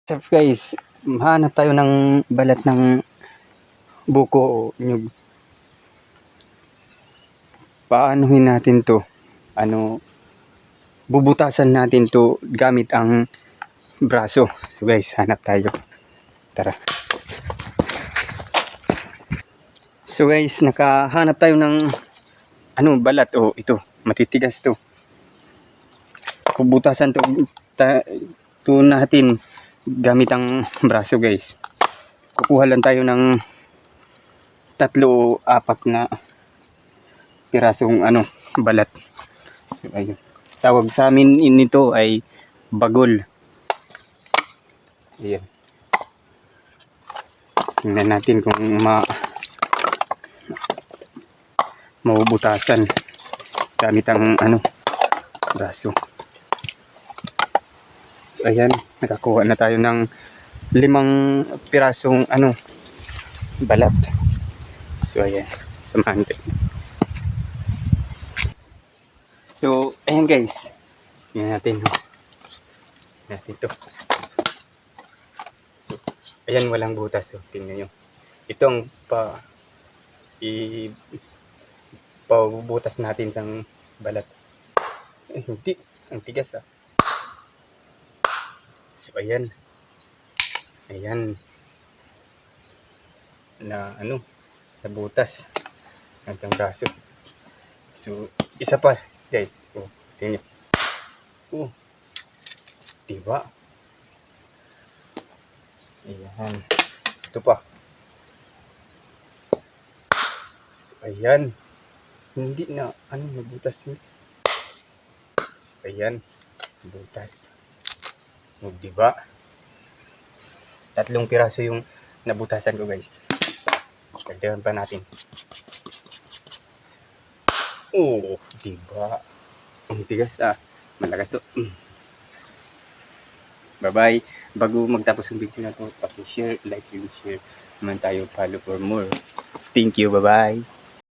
So guys, hanap tayo ng balat ng buko o nyug. Paanohin natin to? Bubutasan natin to gamit ang braso. So guys, hanap tayo. Tara. So guys, nakahanap tayo ng balat. Oh, ito, matitigas to. Bubutasan to natin gamit ang braso guys. Kukuha lang tayo ng 3 o 4 na pirasong balat. So, ayun. Tawag sa amin nito ay bagol. Ayan. Tingnan natin kung mabubutasan gamit ang braso. So ayan, nakakuha na tayo ng 5 pirasong balat. So ayan, samahan tayo. So ayan guys, tingnan natin to. So, ayan, walang butas. So tingnan nyo, itong pabubutas natin ng balat. Hindi, ang tigas ah. So ayan na nabutas ang braso. So isa pa guys, tingnan. Diba? Ayan, ito pa. So ayan, hindi na nabutas yun. So ayan, nabutas. Diba? 3 piraso yung nabutasan ko guys. Dagdagan pa natin. Diba? Ang tigas ah. Malakas to. Bye-bye. Bago magtapos ang video na to, paki-share, like and share naman tayo, follow for more. Thank you, bye-bye.